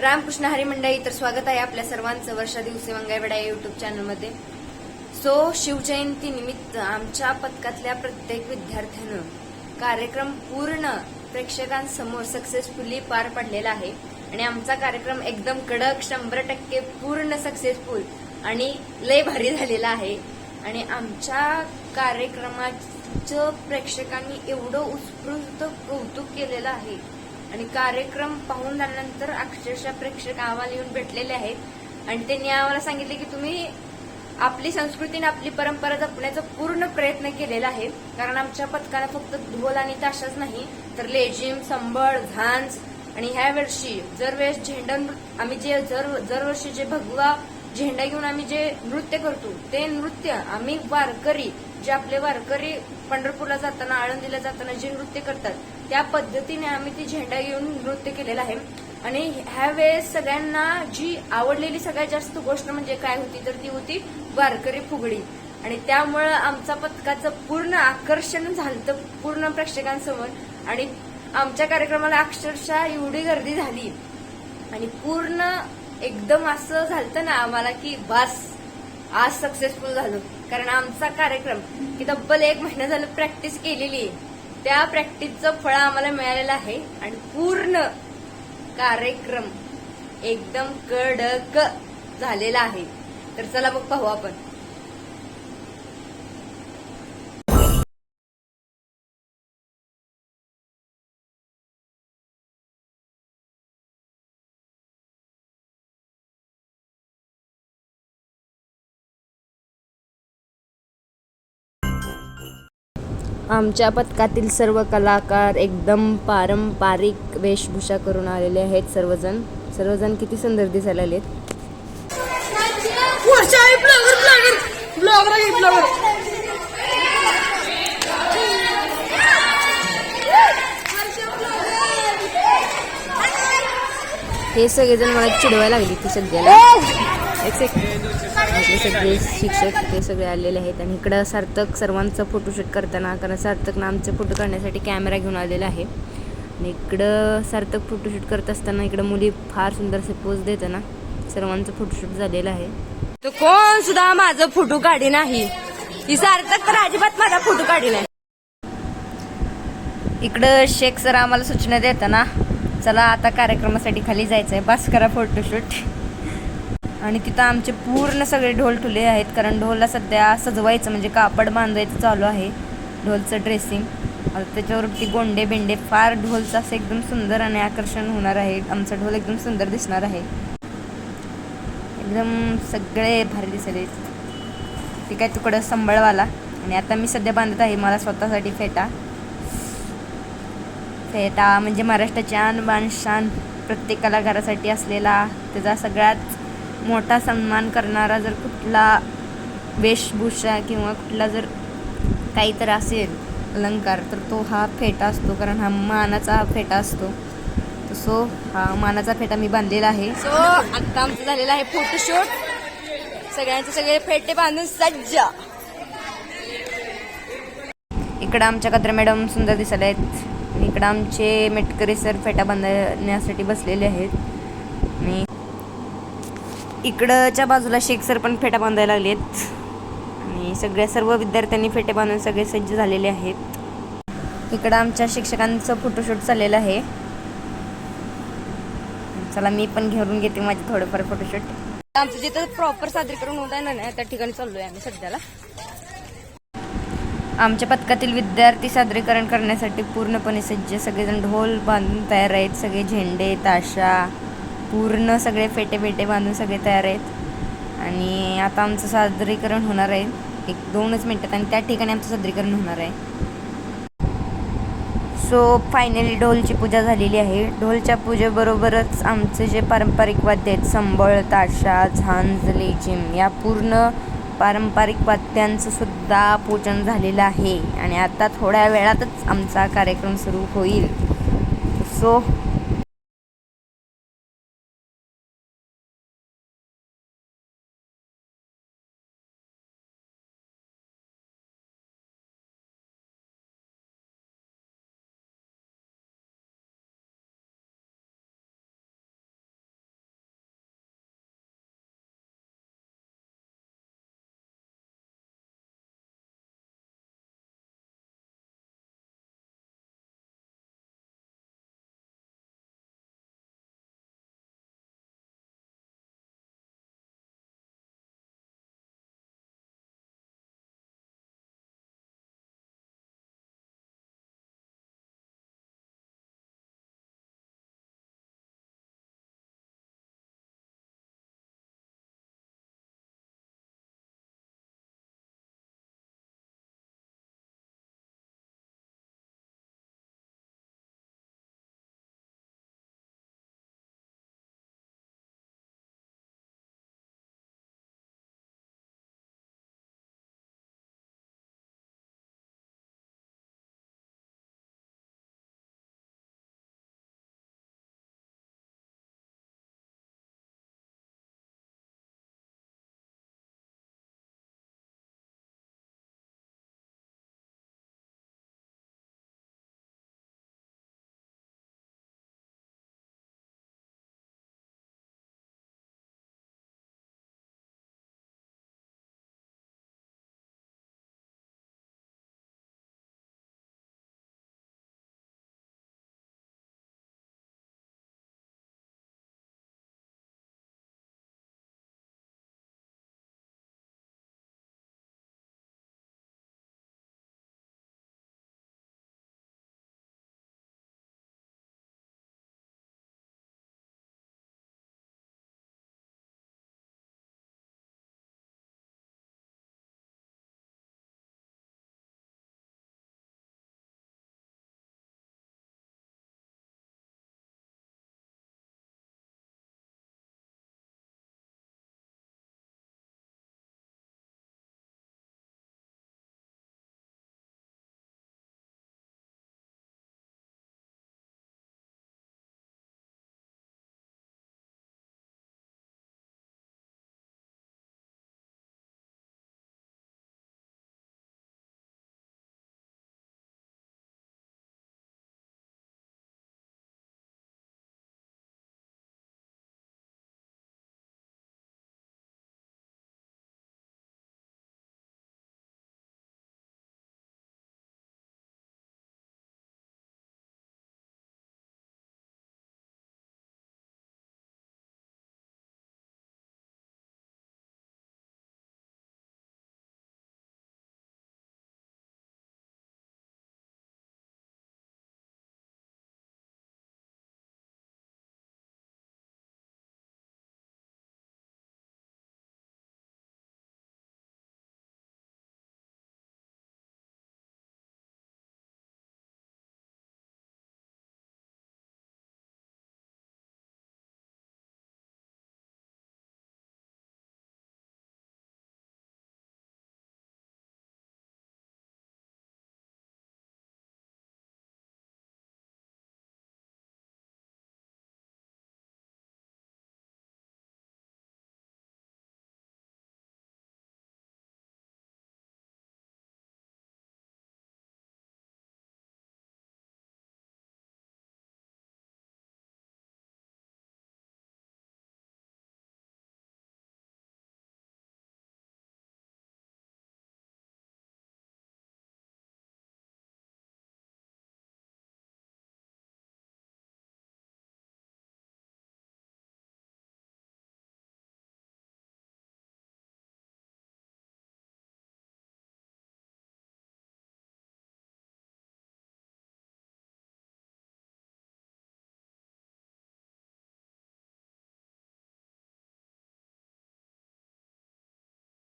रामकृष्ण हरी मंडळी, तर स्वागत आहे आपल्या सर्वांचं वर्षा दिवसे मंगळवेढा या युट्यूब चॅनलमध्ये. शिवजयंती निमित्त आमच्या पथकातल्या प्रत्येक विद्यार्थ्यानं कार्यक्रम पूर्ण प्रेक्षकांसमोर सक्सेसफुली पार पडलेला आहे आणि आमचा कार्यक्रम एकदम कडक 100% पूर्ण सक्सेसफुल आणि लय भारी झालेला आहे. आणि आमच्या कार्यक्रमाचं प्रेक्षकांनी एवढं उत्स्फूर्त कौतुक केलेलं आहे आणि कार्यक्रम पाहून झाल्यानंतर अक्षरशः प्रेक्षक आम्हाला येऊन भेटलेले आहेत आणि त्यांनी आम्हाला सांगितले की तुम्ही आपली संस्कृती आणि आपली परंपरा जपण्याचा पूर्ण प्रयत्न केलेला आहे. कारण आमच्या पथकाला फक्त ढोल आणि ताशाच नाही तर लेझिम, संबळ, झांज आणि ह्या वर्षी दरवेळेस झेंडा आम्ही जे दरवर्षी जे भगवा झेंडा घेऊन आम्ही जे नृत्य करतो ते नृत्य आम्ही वारकरी जे आपले वारकरी पंढरपूरला जाताना, आळंदीला जाताना जे नृत्य करतात त्या पद्धतीने आम्ही ती झेंडा घेऊन नृत्य केलेलं आहे. आणि ह्या वेळेस सगळ्यांना जी आवडलेली सगळ्यात जास्त गोष्ट म्हणजे काय होती तर ती होती वारकरी फुगडी. आणि त्यामुळं आमचा पथकाचं पूर्ण आकर्षण झालं पूर्ण प्रेक्षकांसमोर आणि आमच्या कार्यक्रमाला अक्षरशः एवढी गर्दी झाली आणि पूर्ण एकदम असं झालं ना आम्हाला की बस आज सक्सेसफुल झालो. कारण आमचा कार्यक्रम की तब्बल 1 महिना झालं प्रॅक्टिस केलेली त्या प्रॅक्टिसचं फळ आम्हाला मिळालेलं आहे आणि पूर्ण कार्यक्रम एकदम कडक झालेला आहे. तर चला मग पाहू आपण. आमच्या पथकातील सर्व कलाकार एकदम पारंपरिक वेशभूषा करून आलेले आहेत. सर्वजण किती सुंदर दिसायला आलेत. हे सगळेजण मला चिडवायला लागले की सगळ्याला सगळे शिक्षक ते सगळे आलेले आहेत. आणि इकडं सार्थक सर्वांचं फोटोशूट करताना, कारण सार्थकनं आमचे फोटो काढण्यासाठी कॅमेरा घेऊन आलेला आहे आणि इकडं सार्थक फोटोशूट करत असताना इकडं मुली फार सुंदरसे पोज देताना सर्वांचं फोटोशूट झालेलं आहे. तर कोण सुद्धा माझं फोटो काढी नाही, ही सार्थक तर अजिबात माझा फोटो काढी नाही. इकडं शेख सर आम्हाला सूचना देताना चला आता कार्यक्रमासाठी खाली जायचंय, बस करा फोटोशूट. आणि तिथं आमचे पूर्ण सगळे ढोल ठुले आहेत कारण ढोलला सध्या सजवायचं म्हणजे कापड बांधायचं चालू आहे, ढोलचं ड्रेसिंग. आता त्याच्यावरती गोंडे बेंडे फार ढोलचं असं एकदम सुंदर आणि आकर्षण होणार आहे. आमचा ढोल एकदम सुंदर दिसणार आहे, एकदम सगळे भारी दिसले. ठीक आहे, तुकडं संबळवाला. आणि आता मी सध्या बांधत आहे मला स्वतःसाठी फेटा म्हणजे महाराष्ट्राची आन बान शान प्रत्येक कलाकारासाठी असलेला त्याचा सगळ्यात मोठा सन्मान करणारा जर कुठला वेशभूषा किंवा कुठला जर काहीतरी असेल अलंकार तर तो हा फेटा असतो, कारण हा मानाचा फेटा असतो. सो हा मानाचा फेटा मी बांधलेला आहे. आता आमचं झालेलं आहे फोटोशूट, सगळ्यांचे सगळे फेटे बांधून सज्ज. इकडं आमच्या कत्रे मॅडम सुंदर दिसायला आहेत आणि इकडं आमचे मेटकरी सर फेटा बांधण्यासाठी बसलेले आहेत आणि इकडच्या बाजूला शेख सर पण फेटा बांधायला लागलेत आणि सर्व विद्यार्थ्यांनी फेटे बांधून सगळे सज्ज झालेले आहेत. इकडं आमच्या शिक्षकांचं फोटोशूट चाललेलं आहे. चला मी पण घेऊन घेते माझे थोडंफार फोटोशूट. आमचं जिथं प्रॉपर सादरीकरण होत आहे ना त्या ठिकाणी चाललोय आम्ही सध्याला. आमच्या पथकातील विद्यार्थी सादरीकरण करण्यासाठी पूर्णपणे सज्ज, सगळेजण ढोल बांधून तयार आहेत, सगळे झेंडे ताशा पूर्ण सगळे फेटे बांधून सगळे तयार आहेत. आणि आता आमचं सादरीकरण होणार आहे 1-2 मिनिटात आणि त्या ठिकाणी आमचं सादरीकरण होणार आहे. फायनली ढोलची पूजा झालेली आहे. ढोलच्या पूजेबरोबरच आमचे जे पारंपरिक वाद्य आहेत संबळ, ताशा, झांज, लेझिम या पूर्ण पारंपरिक वाद्यांचं सुद्धा पूजन झालेलं आहे आणि आता थोड्या वेळातच आमचा कार्यक्रम सुरू होईल.